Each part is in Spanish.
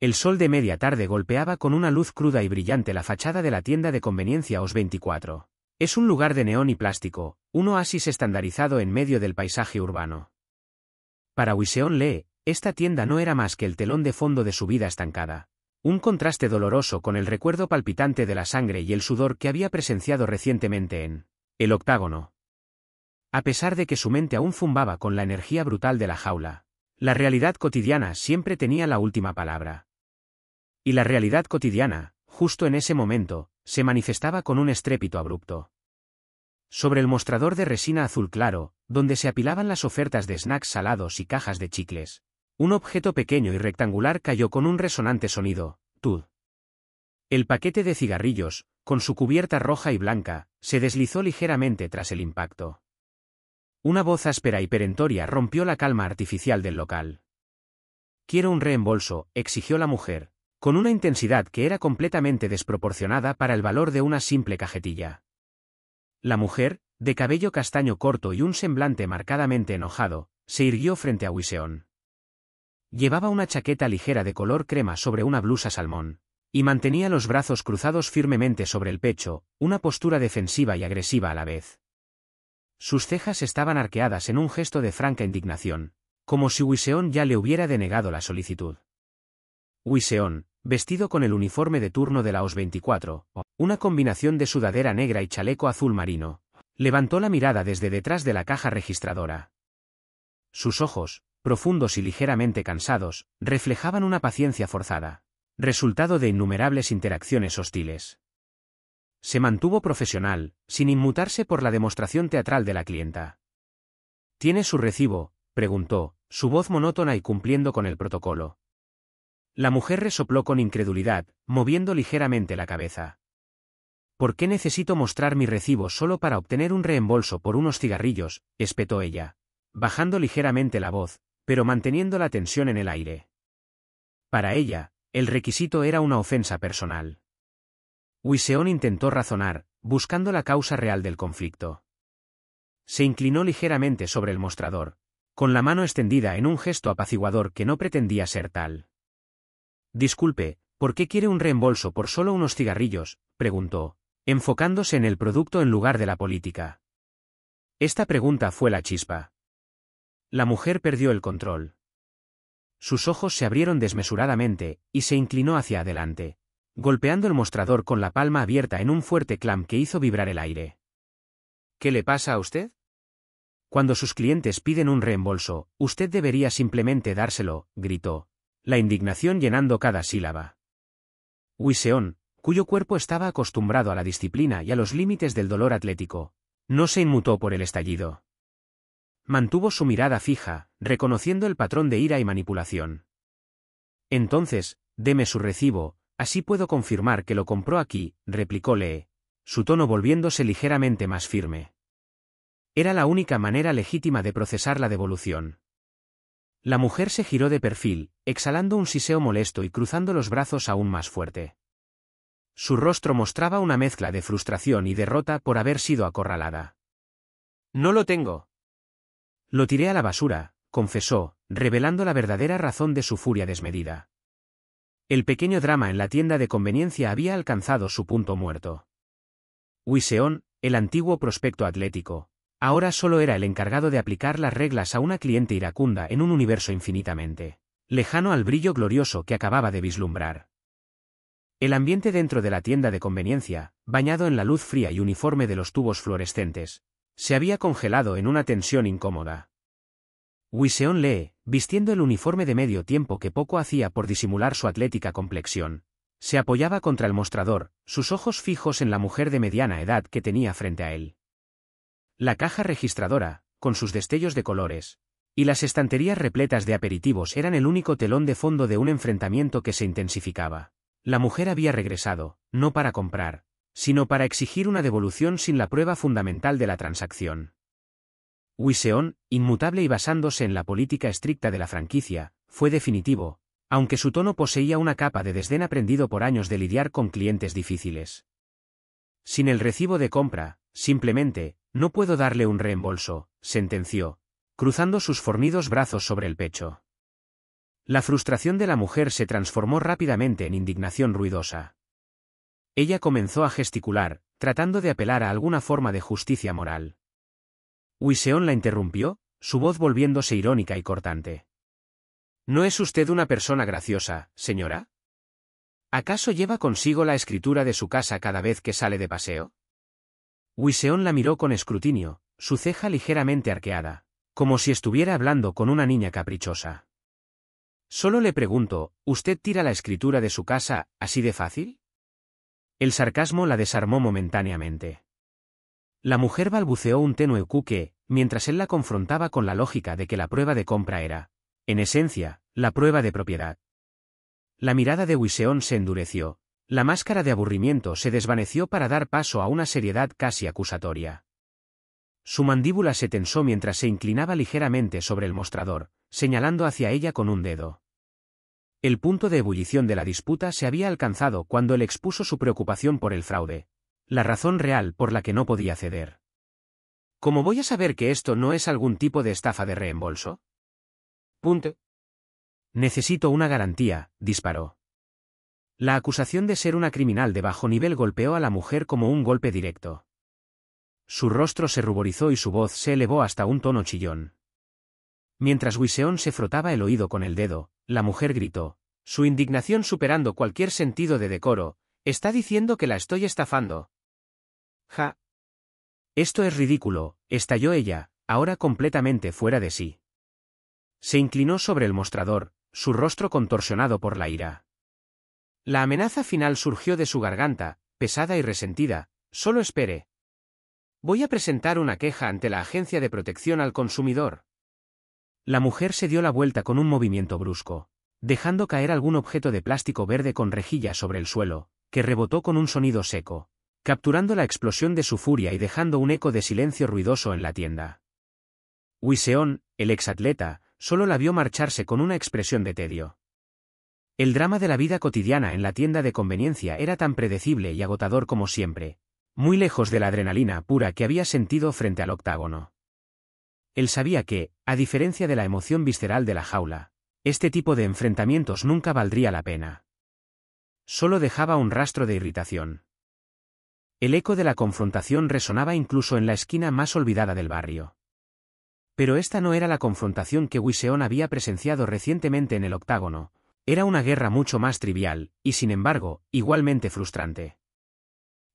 El sol de media tarde golpeaba con una luz cruda y brillante la fachada de la tienda de conveniencia OS 24. Es un lugar de neón y plástico, un oasis estandarizado en medio del paisaje urbano. Para Wiseon Lee, esta tienda no era más que el telón de fondo de su vida estancada. Un contraste doloroso con el recuerdo palpitante de la sangre y el sudor que había presenciado recientemente en el Octágono. A pesar de que su mente aún zumbaba con la energía brutal de la jaula, la realidad cotidiana siempre tenía la última palabra. Y la realidad cotidiana, justo en ese momento, se manifestaba con un estrépito abrupto. Sobre el mostrador de resina azul claro, donde se apilaban las ofertas de snacks salados y cajas de chicles, un objeto pequeño y rectangular cayó con un resonante sonido, tud. El paquete de cigarrillos, con su cubierta roja y blanca, se deslizó ligeramente tras el impacto. Una voz áspera y perentoria rompió la calma artificial del local. «Quiero un reembolso», exigió la mujer, con una intensidad que era completamente desproporcionada para el valor de una simple cajetilla. La mujer, de cabello castaño corto y un semblante marcadamente enojado, se irguió frente a Wiseon. Llevaba una chaqueta ligera de color crema sobre una blusa salmón, y mantenía los brazos cruzados firmemente sobre el pecho, una postura defensiva y agresiva a la vez. Sus cejas estaban arqueadas en un gesto de franca indignación, como si Wiseon ya le hubiera denegado la solicitud. Wiseon, vestido con el uniforme de turno de la OS 24, una combinación de sudadera negra y chaleco azul marino, levantó la mirada desde detrás de la caja registradora. Sus ojos, profundos y ligeramente cansados, reflejaban una paciencia forzada, resultado de innumerables interacciones hostiles. Se mantuvo profesional, sin inmutarse por la demostración teatral de la clienta. ¿Tiene su recibo?, preguntó, su voz monótona y cumpliendo con el protocolo. La mujer resopló con incredulidad, moviendo ligeramente la cabeza. ¿Por qué necesito mostrar mi recibo solo para obtener un reembolso por unos cigarrillos?, espetó ella, bajando ligeramente la voz, pero manteniendo la tensión en el aire. Para ella, el requisito era una ofensa personal. Wiseon intentó razonar, buscando la causa real del conflicto. Se inclinó ligeramente sobre el mostrador, con la mano extendida en un gesto apaciguador que no pretendía ser tal. «Disculpe, ¿por qué quiere un reembolso por solo unos cigarrillos?», preguntó, enfocándose en el producto en lugar de la política. Esta pregunta fue la chispa. La mujer perdió el control. Sus ojos se abrieron desmesuradamente, y se inclinó hacia adelante, golpeando el mostrador con la palma abierta en un fuerte clam que hizo vibrar el aire. «¿Qué le pasa a usted? Cuando sus clientes piden un reembolso, usted debería simplemente dárselo», gritó, la indignación llenando cada sílaba. Wiseon, cuyo cuerpo estaba acostumbrado a la disciplina y a los límites del dolor atlético, no se inmutó por el estallido. Mantuvo su mirada fija, reconociendo el patrón de ira y manipulación. «Entonces, deme su recibo, así puedo confirmar que lo compró aquí», replicó Lee, su tono volviéndose ligeramente más firme. Era la única manera legítima de procesar la devolución. La mujer se giró de perfil, exhalando un siseo molesto y cruzando los brazos aún más fuerte. Su rostro mostraba una mezcla de frustración y derrota por haber sido acorralada. «No lo tengo». «Lo tiré a la basura», confesó, revelando la verdadera razón de su furia desmedida. El pequeño drama en la tienda de conveniencia había alcanzado su punto muerto. Wiseon, el antiguo prospecto atlético, ahora solo era el encargado de aplicar las reglas a una cliente iracunda en un universo infinitamente lejano al brillo glorioso que acababa de vislumbrar. El ambiente dentro de la tienda de conveniencia, bañado en la luz fría y uniforme de los tubos fluorescentes, se había congelado en una tensión incómoda. Wiseon Lee, vistiendo el uniforme de medio tiempo que poco hacía por disimular su atlética complexión, se apoyaba contra el mostrador, sus ojos fijos en la mujer de mediana edad que tenía frente a él. La caja registradora, con sus destellos de colores, y las estanterías repletas de aperitivos eran el único telón de fondo de un enfrentamiento que se intensificaba. La mujer había regresado, no para comprar, sino para exigir una devolución sin la prueba fundamental de la transacción. Wiseon, inmutable y basándose en la política estricta de la franquicia, fue definitivo, aunque su tono poseía una capa de desdén aprendido por años de lidiar con clientes difíciles. «Sin el recibo de compra, simplemente, no puedo darle un reembolso», sentenció, cruzando sus fornidos brazos sobre el pecho. La frustración de la mujer se transformó rápidamente en indignación ruidosa. Ella comenzó a gesticular, tratando de apelar a alguna forma de justicia moral. Wiseon la interrumpió, su voz volviéndose irónica y cortante. ¿No es usted una persona graciosa, señora? ¿Acaso lleva consigo la escritura de su casa cada vez que sale de paseo? Wiseon la miró con escrutinio, su ceja ligeramente arqueada, como si estuviera hablando con una niña caprichosa. Solo le pregunto, ¿usted tira la escritura de su casa, así de fácil? El sarcasmo la desarmó momentáneamente. La mujer balbuceó un tenue que, mientras él la confrontaba con la lógica de que la prueba de compra era, en esencia, la prueba de propiedad. La mirada de Wiseon se endureció, la máscara de aburrimiento se desvaneció para dar paso a una seriedad casi acusatoria. Su mandíbula se tensó mientras se inclinaba ligeramente sobre el mostrador, señalando hacia ella con un dedo. El punto de ebullición de la disputa se había alcanzado cuando él expuso su preocupación por el fraude, la razón real por la que no podía ceder. ¿Cómo voy a saber que esto no es algún tipo de estafa de reembolso? Punto. Necesito una garantía, disparó. La acusación de ser una criminal de bajo nivel golpeó a la mujer como un golpe directo. Su rostro se ruborizó y su voz se elevó hasta un tono chillón. Mientras Wiseon se frotaba el oído con el dedo, la mujer gritó, su indignación superando cualquier sentido de decoro, está diciendo que la estoy estafando. Ja. Esto es ridículo, estalló ella, ahora completamente fuera de sí. Se inclinó sobre el mostrador, su rostro contorsionado por la ira. La amenaza final surgió de su garganta, pesada y resentida, solo espere. Voy a presentar una queja ante la Agencia de Protección al Consumidor. La mujer se dio la vuelta con un movimiento brusco, dejando caer algún objeto de plástico verde con rejilla sobre el suelo, que rebotó con un sonido seco, capturando la explosión de su furia y dejando un eco de silencio ruidoso en la tienda. Wiseon, el exatleta, solo la vio marcharse con una expresión de tedio. El drama de la vida cotidiana en la tienda de conveniencia era tan predecible y agotador como siempre, muy lejos de la adrenalina pura que había sentido frente al octágono. Él sabía que, a diferencia de la emoción visceral de la jaula, este tipo de enfrentamientos nunca valdría la pena. Solo dejaba un rastro de irritación. El eco de la confrontación resonaba incluso en la esquina más olvidada del barrio. Pero esta no era la confrontación que Wiseon había presenciado recientemente en el octágono, era una guerra mucho más trivial, y sin embargo, igualmente frustrante.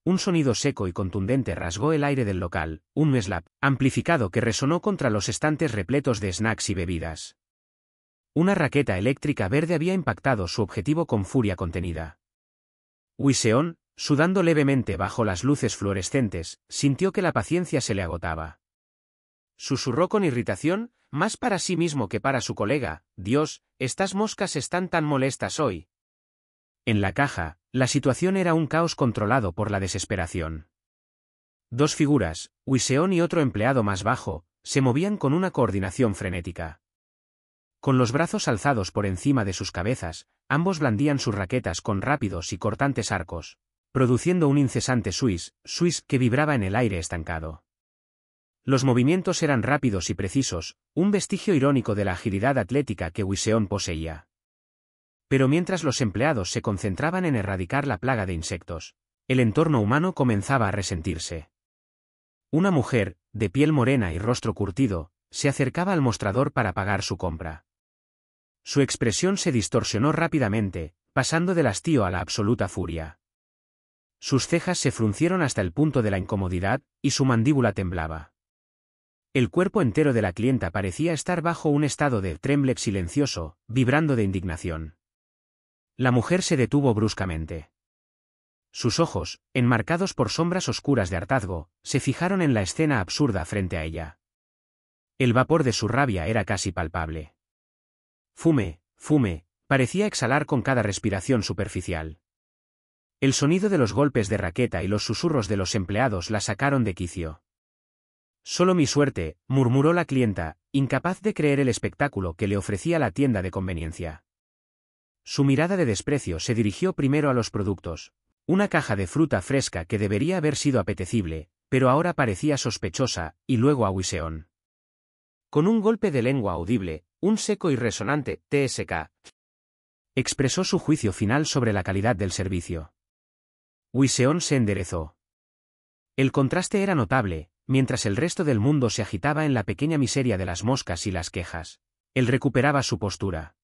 Un sonido seco y contundente rasgó el aire del local, un slap amplificado que resonó contra los estantes repletos de snacks y bebidas. Una raqueta eléctrica verde había impactado su objetivo con furia contenida. Wiseon, sudando levemente bajo las luces fluorescentes, sintió que la paciencia se le agotaba. Susurró con irritación, más para sí mismo que para su colega, Dios, estas moscas están tan molestas hoy. En la caja, la situación era un caos controlado por la desesperación. Dos figuras, Wiseon y otro empleado más bajo, se movían con una coordinación frenética. Con los brazos alzados por encima de sus cabezas, ambos blandían sus raquetas con rápidos y cortantes arcos, produciendo un incesante swish que vibraba en el aire estancado. Los movimientos eran rápidos y precisos, un vestigio irónico de la agilidad atlética que Wiseon poseía. Pero mientras los empleados se concentraban en erradicar la plaga de insectos, el entorno humano comenzaba a resentirse. Una mujer, de piel morena y rostro curtido, se acercaba al mostrador para pagar su compra. Su expresión se distorsionó rápidamente, pasando del hastío a la absoluta furia. Sus cejas se fruncieron hasta el punto de la incomodidad, y su mandíbula temblaba. El cuerpo entero de la clienta parecía estar bajo un estado de trembleque silencioso, vibrando de indignación. La mujer se detuvo bruscamente. Sus ojos, enmarcados por sombras oscuras de hartazgo, se fijaron en la escena absurda frente a ella. El vapor de su rabia era casi palpable. Fume, parecía exhalar con cada respiración superficial. El sonido de los golpes de raqueta y los susurros de los empleados la sacaron de quicio. Solo mi suerte, murmuró la clienta, incapaz de creer el espectáculo que le ofrecía la tienda de conveniencia. Su mirada de desprecio se dirigió primero a los productos, una caja de fruta fresca que debería haber sido apetecible, pero ahora parecía sospechosa, y luego a Wiseon. Con un golpe de lengua audible, Un seco y resonante TSK. Expresó su juicio final sobre la calidad del servicio. Wiseon se enderezó. El contraste era notable, mientras el resto del mundo se agitaba en la pequeña miseria de las moscas y las quejas. Él recuperaba su postura.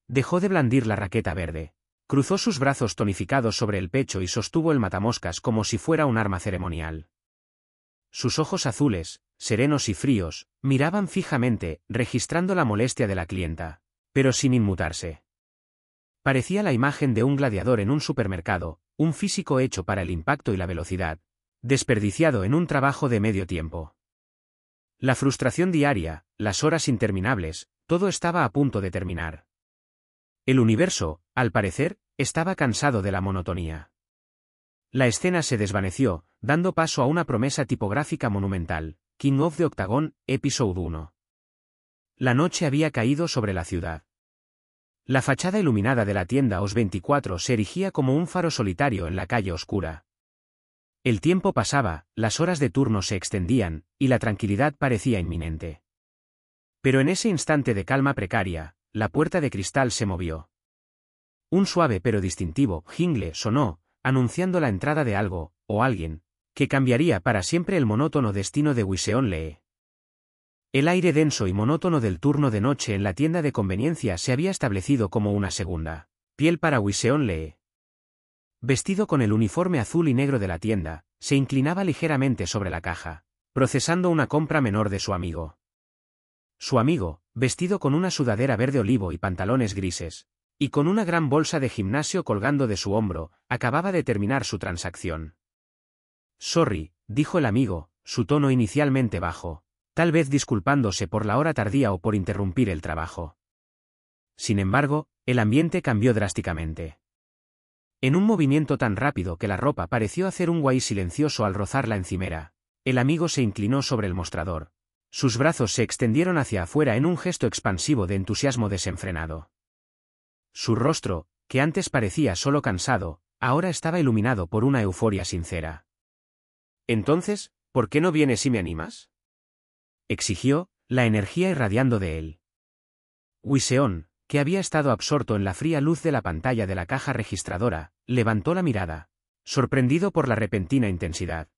Dejó de blandir la raqueta verde. Cruzó sus brazos tonificados sobre el pecho y sostuvo el matamoscas como si fuera un arma ceremonial. Sus ojos azules, serenos y fríos, miraban fijamente, registrando la molestia de la clienta, pero sin inmutarse. Parecía la imagen de un gladiador en un supermercado, un físico hecho para el impacto y la velocidad, desperdiciado en un trabajo de medio tiempo. La frustración diaria, las horas interminables, todo estaba a punto de terminar. El universo, al parecer, estaba cansado de la monotonía. La escena se desvaneció, dando paso a una promesa tipográfica monumental, King of the Octagon, Episode 1. La noche había caído sobre la ciudad. La fachada iluminada de la tienda OS 24 se erigía como un faro solitario en la calle oscura. El tiempo pasaba, las horas de turno se extendían, y la tranquilidad parecía inminente. Pero en ese instante de calma precaria, la puerta de cristal se movió. Un suave pero distintivo jingle sonó, anunciando la entrada de algo, o alguien, que cambiaría para siempre el monótono destino de Wiseon Lee. El aire denso y monótono del turno de noche en la tienda de conveniencia se había establecido como una segunda piel para Wiseon Lee. Vestido con el uniforme azul y negro de la tienda, se inclinaba ligeramente sobre la caja, procesando una compra menor de su amigo. Su amigo, vestido con una sudadera verde olivo y pantalones grises, y con una gran bolsa de gimnasio colgando de su hombro, acababa de terminar su transacción. «Sorry», dijo el amigo, su tono inicialmente bajo, tal vez disculpándose por la hora tardía o por interrumpir el trabajo. Sin embargo, el ambiente cambió drásticamente. En un movimiento tan rápido que la ropa pareció hacer un guay silencioso al rozar la encimera, el amigo se inclinó sobre el mostrador. Sus brazos se extendieron hacia afuera en un gesto expansivo de entusiasmo desenfrenado. Su rostro, que antes parecía solo cansado, ahora estaba iluminado por una euforia sincera. «Entonces, ¿por qué no vienes y me animas?», exigió, la energía irradiando de él. Wiseon, que había estado absorto en la fría luz de la pantalla de la caja registradora, levantó la mirada, sorprendido por la repentina intensidad.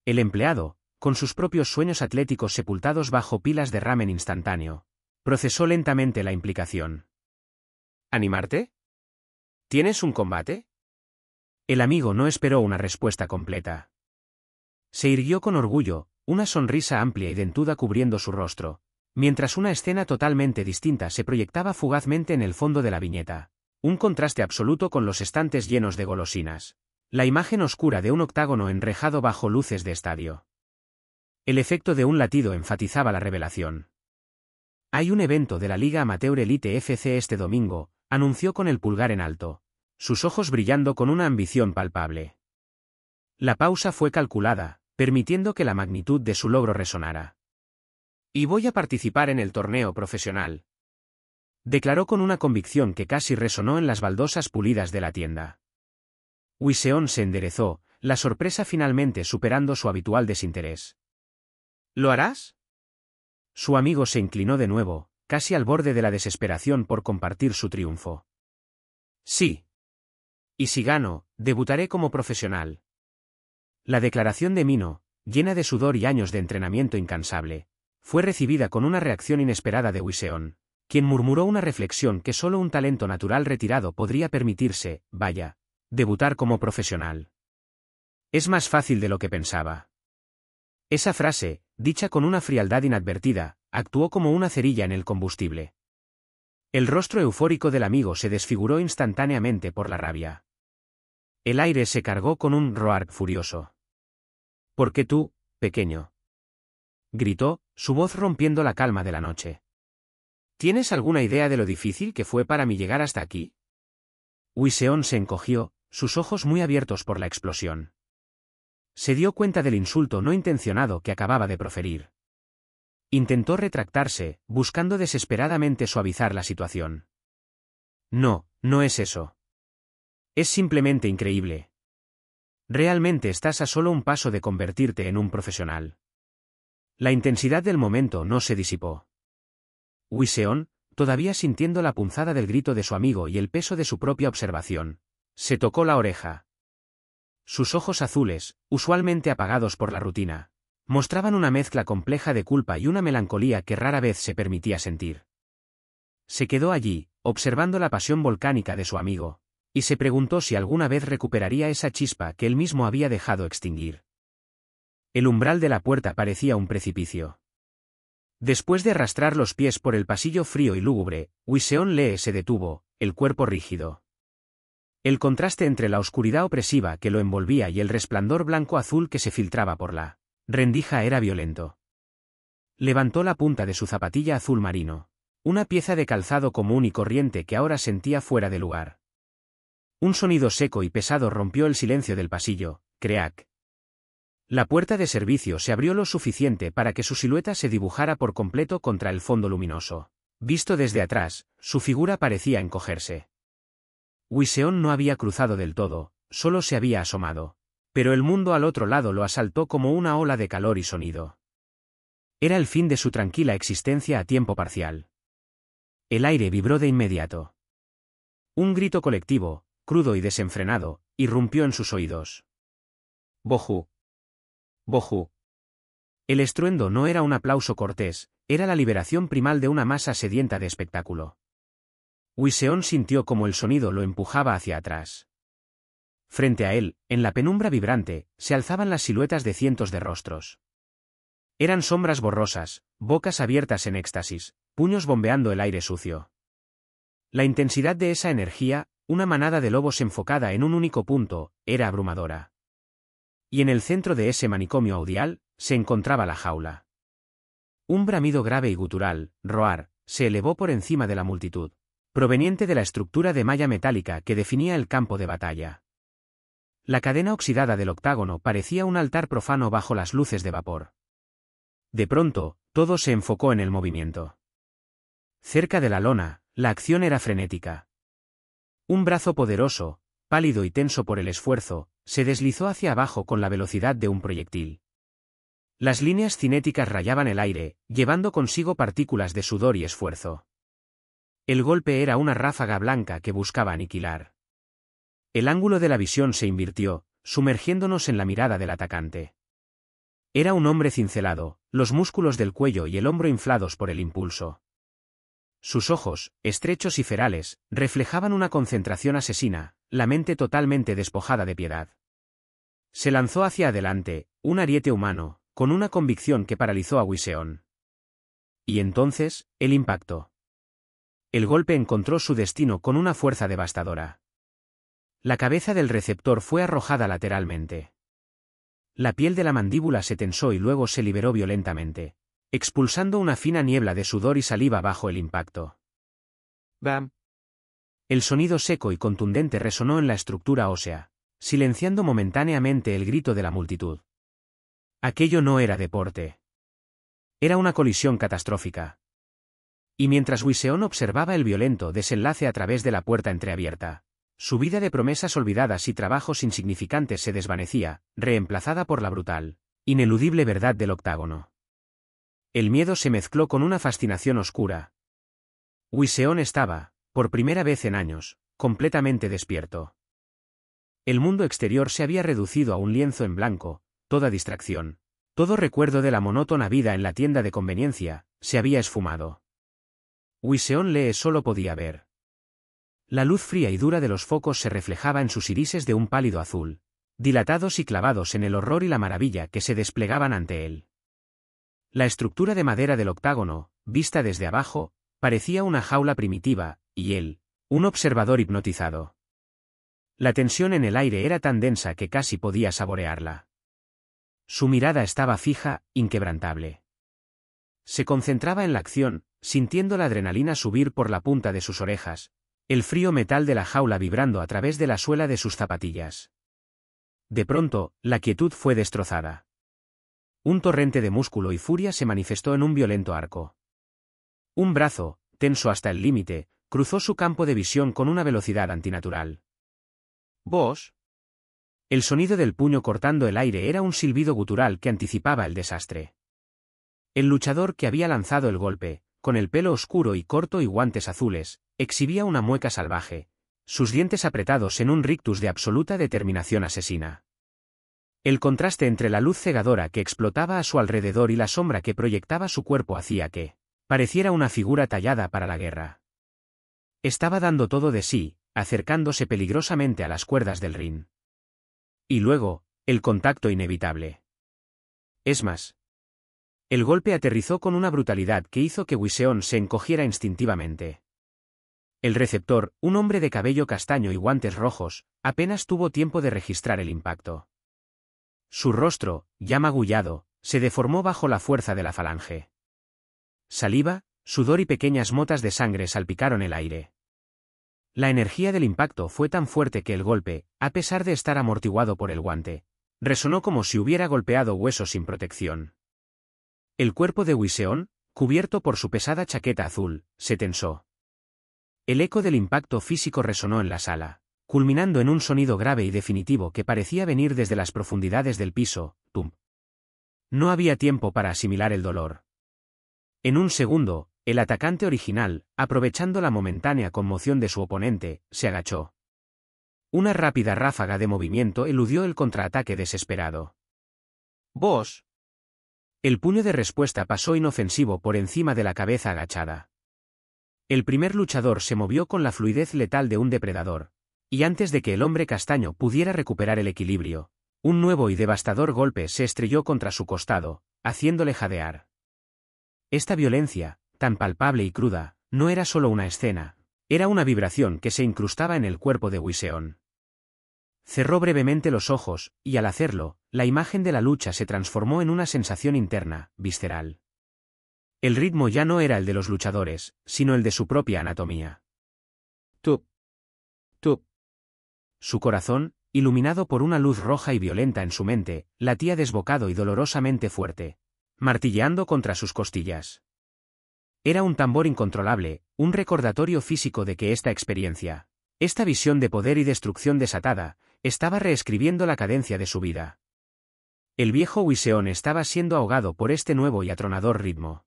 El empleado, con sus propios sueños atléticos sepultados bajo pilas de ramen instantáneo, procesó lentamente la implicación. «¿Animarte? ¿Tienes un combate?». El amigo no esperó una respuesta completa. Se irguió con orgullo, una sonrisa amplia y dentuda cubriendo su rostro, mientras una escena totalmente distinta se proyectaba fugazmente en el fondo de la viñeta, un contraste absoluto con los estantes llenos de golosinas, la imagen oscura de un octágono enrejado bajo luces de estadio. El efecto de un latido enfatizaba la revelación. «Hay un evento de la Liga Amateur Elite FC este domingo», anunció con el pulgar en alto, sus ojos brillando con una ambición palpable. La pausa fue calculada, permitiendo que la magnitud de su logro resonara. «Y voy a participar en el torneo profesional», declaró con una convicción que casi resonó en las baldosas pulidas de la tienda. Wiseon se enderezó, la sorpresa finalmente superando su habitual desinterés. «¿Lo harás?». Su amigo se inclinó de nuevo, casi al borde de la desesperación por compartir su triunfo. «Sí. Y si gano, debutaré como profesional». La declaración de Mino, llena de sudor y años de entrenamiento incansable, fue recibida con una reacción inesperada de Wiseon, quien murmuró una reflexión que solo un talento natural retirado podría permitirse, vaya, debutar como profesional. «Es más fácil de lo que pensaba». Esa frase, dicha con una frialdad inadvertida, actuó como una cerilla en el combustible. El rostro eufórico del amigo se desfiguró instantáneamente por la rabia. El aire se cargó con un roar furioso. «¿Por qué tú, pequeño?», gritó, su voz rompiendo la calma de la noche. «¿Tienes alguna idea de lo difícil que fue para mí llegar hasta aquí?». Wiseon se encogió, sus ojos muy abiertos por la explosión. Se dio cuenta del insulto no intencionado que acababa de proferir. Intentó retractarse, buscando desesperadamente suavizar la situación. «No, no es eso. Es simplemente increíble. Realmente estás a solo un paso de convertirte en un profesional». La intensidad del momento no se disipó. Wiseon, todavía sintiendo la punzada del grito de su amigo y el peso de su propia observación, se tocó la oreja. Sus ojos azules, usualmente apagados por la rutina, mostraban una mezcla compleja de culpa y una melancolía que rara vez se permitía sentir. Se quedó allí, observando la pasión volcánica de su amigo, y se preguntó si alguna vez recuperaría esa chispa que él mismo había dejado extinguir. El umbral de la puerta parecía un precipicio. Después de arrastrar los pies por el pasillo frío y lúgubre, Wiseon Lee se detuvo, el cuerpo rígido. El contraste entre la oscuridad opresiva que lo envolvía y el resplandor blanco-azul que se filtraba por la rendija era violento. Levantó la punta de su zapatilla azul marino, una pieza de calzado común y corriente que ahora sentía fuera de lugar. Un sonido seco y pesado rompió el silencio del pasillo, crack. La puerta de servicio se abrió lo suficiente para que su silueta se dibujara por completo contra el fondo luminoso. Visto desde atrás, su figura parecía encogerse. Wiseon no había cruzado del todo, solo se había asomado. Pero el mundo al otro lado lo asaltó como una ola de calor y sonido. Era el fin de su tranquila existencia a tiempo parcial. El aire vibró de inmediato. Un grito colectivo, crudo y desenfrenado, irrumpió en sus oídos. Bohu. Bohu. El estruendo no era un aplauso cortés, era la liberación primal de una masa sedienta de espectáculo. Wiseon sintió como el sonido lo empujaba hacia atrás. Frente a él, en la penumbra vibrante, se alzaban las siluetas de cientos de rostros. Eran sombras borrosas, bocas abiertas en éxtasis, puños bombeando el aire sucio. La intensidad de esa energía, una manada de lobos enfocada en un único punto, era abrumadora. Y en el centro de ese manicomio audial, se encontraba la jaula. Un bramido grave y gutural, roar, se elevó por encima de la multitud, proveniente de la estructura de malla metálica que definía el campo de batalla. La cadena oxidada del octágono parecía un altar profano bajo las luces de vapor. De pronto, todo se enfocó en el movimiento. Cerca de la lona, la acción era frenética. Un brazo poderoso, pálido y tenso por el esfuerzo, se deslizó hacia abajo con la velocidad de un proyectil. Las líneas cinéticas rayaban el aire, llevando consigo partículas de sudor y esfuerzo. El golpe era una ráfaga blanca que buscaba aniquilar. El ángulo de la visión se invirtió, sumergiéndonos en la mirada del atacante. Era un hombre cincelado, los músculos del cuello y el hombro inflados por el impulso. Sus ojos, estrechos y ferales, reflejaban una concentración asesina, la mente totalmente despojada de piedad. Se lanzó hacia adelante, un ariete humano, con una convicción que paralizó a Wiseon. Y entonces, el impacto. El golpe encontró su destino con una fuerza devastadora. La cabeza del receptor fue arrojada lateralmente. La piel de la mandíbula se tensó y luego se liberó violentamente, expulsando una fina niebla de sudor y saliva bajo el impacto. ¡Bam! El sonido seco y contundente resonó en la estructura ósea, silenciando momentáneamente el grito de la multitud. Aquello no era deporte. Era una colisión catastrófica. Y mientras Wiseon observaba el violento desenlace a través de la puerta entreabierta, su vida de promesas olvidadas y trabajos insignificantes se desvanecía, reemplazada por la brutal, ineludible verdad del octágono. El miedo se mezcló con una fascinación oscura. Wiseon estaba, por primera vez en años, completamente despierto. El mundo exterior se había reducido a un lienzo en blanco, toda distracción, todo recuerdo de la monótona vida en la tienda de conveniencia, se había esfumado. Wiseon Lee solo podía ver. La luz fría y dura de los focos se reflejaba en sus irises de un pálido azul, dilatados y clavados en el horror y la maravilla que se desplegaban ante él. La estructura de madera del octágono, vista desde abajo, parecía una jaula primitiva, y él, un observador hipnotizado. La tensión en el aire era tan densa que casi podía saborearla. Su mirada estaba fija, inquebrantable. Se concentraba en la acción, sintiendo la adrenalina subir por la punta de sus orejas, el frío metal de la jaula vibrando a través de la suela de sus zapatillas. De pronto, la quietud fue destrozada. Un torrente de músculo y furia se manifestó en un violento arco. Un brazo, tenso hasta el límite, cruzó su campo de visión con una velocidad antinatural. «¿Vos?» El sonido del puño cortando el aire era un silbido gutural que anticipaba el desastre. El luchador que había lanzado el golpe, con el pelo oscuro y corto y guantes azules, exhibía una mueca salvaje, sus dientes apretados en un rictus de absoluta determinación asesina. El contraste entre la luz cegadora que explotaba a su alrededor y la sombra que proyectaba su cuerpo hacía que pareciera una figura tallada para la guerra. Estaba dando todo de sí, acercándose peligrosamente a las cuerdas del ring. Y luego, el contacto inevitable. Es más, el golpe aterrizó con una brutalidad que hizo que Wiseon se encogiera instintivamente. El receptor, un hombre de cabello castaño y guantes rojos, apenas tuvo tiempo de registrar el impacto. Su rostro, ya magullado, se deformó bajo la fuerza de la falange. Saliva, sudor y pequeñas motas de sangre salpicaron el aire. La energía del impacto fue tan fuerte que el golpe, a pesar de estar amortiguado por el guante, resonó como si hubiera golpeado huesos sin protección. El cuerpo de Wiseon, cubierto por su pesada chaqueta azul, se tensó. El eco del impacto físico resonó en la sala, culminando en un sonido grave y definitivo que parecía venir desde las profundidades del piso, tum. No había tiempo para asimilar el dolor. En un segundo, el atacante original, aprovechando la momentánea conmoción de su oponente, se agachó. Una rápida ráfaga de movimiento eludió el contraataque desesperado. ¡Vos! El puño de respuesta pasó inofensivo por encima de la cabeza agachada. El primer luchador se movió con la fluidez letal de un depredador, y antes de que el hombre castaño pudiera recuperar el equilibrio, un nuevo y devastador golpe se estrelló contra su costado, haciéndole jadear. Esta violencia, tan palpable y cruda, no era solo una escena, era una vibración que se incrustaba en el cuerpo de Wiseon. Cerró brevemente los ojos, y al hacerlo, la imagen de la lucha se transformó en una sensación interna, visceral. El ritmo ya no era el de los luchadores, sino el de su propia anatomía. Tup. Tup. Su corazón, iluminado por una luz roja y violenta en su mente, latía desbocado y dolorosamente fuerte, martilleando contra sus costillas. Era un tambor incontrolable, un recordatorio físico de que esta experiencia, esta visión de poder y destrucción desatada, estaba reescribiendo la cadencia de su vida. El viejo Wiseon estaba siendo ahogado por este nuevo y atronador ritmo.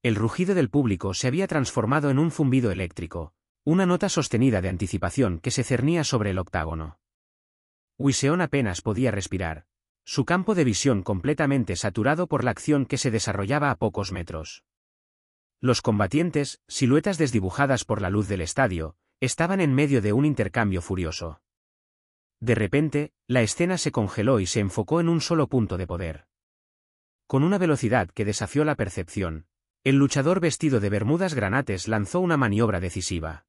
El rugido del público se había transformado en un zumbido eléctrico, una nota sostenida de anticipación que se cernía sobre el octágono. Wiseon apenas podía respirar, su campo de visión completamente saturado por la acción que se desarrollaba a pocos metros. Los combatientes, siluetas desdibujadas por la luz del estadio, estaban en medio de un intercambio furioso. De repente, la escena se congeló y se enfocó en un solo punto de poder. Con una velocidad que desafió la percepción, el luchador vestido de bermudas granates lanzó una maniobra decisiva.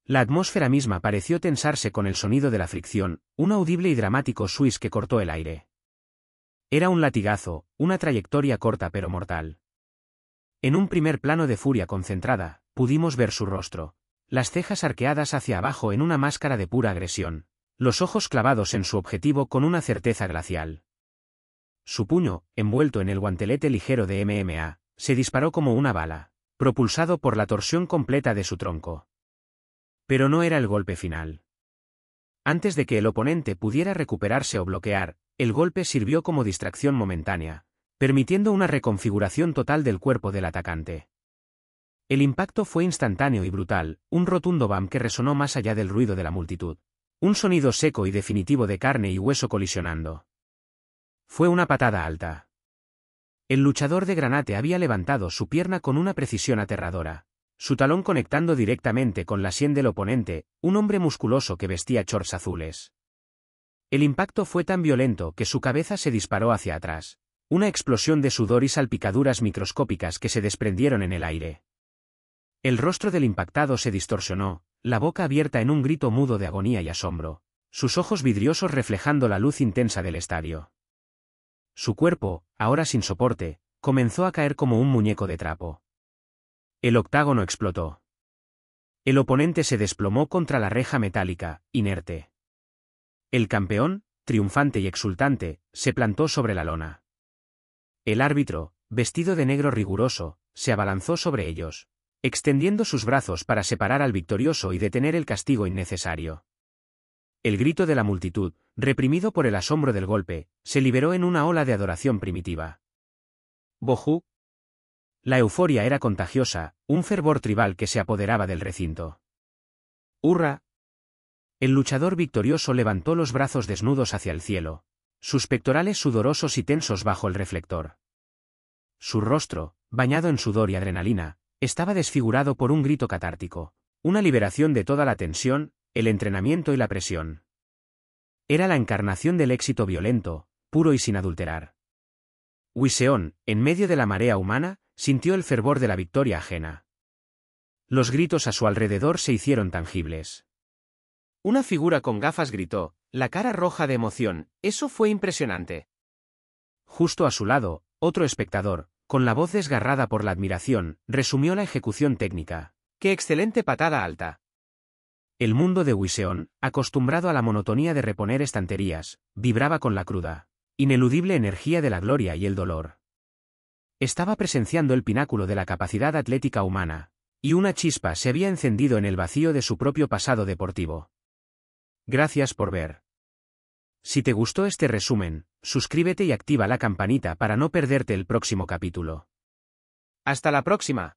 La atmósfera misma pareció tensarse con el sonido de la fricción, un audible y dramático swizz que cortó el aire. Era un latigazo, una trayectoria corta pero mortal. En un primer plano de furia concentrada, pudimos ver su rostro, las cejas arqueadas hacia abajo en una máscara de pura agresión, los ojos clavados en su objetivo con una certeza glacial. Su puño, envuelto en el guantelete ligero de MMA, se disparó como una bala, propulsado por la torsión completa de su tronco. Pero no era el golpe final. Antes de que el oponente pudiera recuperarse o bloquear, el golpe sirvió como distracción momentánea, permitiendo una reconfiguración total del cuerpo del atacante. El impacto fue instantáneo y brutal, un rotundo bam que resonó más allá del ruido de la multitud. Un sonido seco y definitivo de carne y hueso colisionando. Fue una patada alta. El luchador de granate había levantado su pierna con una precisión aterradora, su talón conectando directamente con la sien del oponente, un hombre musculoso que vestía shorts azules. El impacto fue tan violento que su cabeza se disparó hacia atrás, una explosión de sudor y salpicaduras microscópicas que se desprendieron en el aire. El rostro del impactado se distorsionó, la boca abierta en un grito mudo de agonía y asombro, sus ojos vidriosos reflejando la luz intensa del estadio. Su cuerpo, ahora sin soporte, comenzó a caer como un muñeco de trapo. El octágono explotó. El oponente se desplomó contra la reja metálica, inerte. El campeón, triunfante y exultante, se plantó sobre la lona. El árbitro, vestido de negro riguroso, se abalanzó sobre ellos, extendiendo sus brazos para separar al victorioso y detener el castigo innecesario. El grito de la multitud, reprimido por el asombro del golpe, se liberó en una ola de adoración primitiva. Bohu. La euforia era contagiosa, un fervor tribal que se apoderaba del recinto. ¡Hurra! El luchador victorioso levantó los brazos desnudos hacia el cielo, sus pectorales sudorosos y tensos bajo el reflector. Su rostro, bañado en sudor y adrenalina, estaba desfigurado por un grito catártico, una liberación de toda la tensión, el entrenamiento y la presión. Era la encarnación del éxito violento, puro y sin adulterar. Wiseon, en medio de la marea humana, sintió el fervor de la victoria ajena. Los gritos a su alrededor se hicieron tangibles. Una figura con gafas gritó, la cara roja de emoción, «¡Eso fue impresionante!». Justo a su lado, otro espectador, con la voz desgarrada por la admiración, resumió la ejecución técnica. ¡Qué excelente patada alta! El mundo de Wiseon, acostumbrado a la monotonía de reponer estanterías, vibraba con la cruda, ineludible energía de la gloria y el dolor. Estaba presenciando el pináculo de la capacidad atlética humana, y una chispa se había encendido en el vacío de su propio pasado deportivo. Gracias por ver. Si te gustó este resumen, suscríbete y activa la campanita para no perderte el próximo capítulo. ¡Hasta la próxima!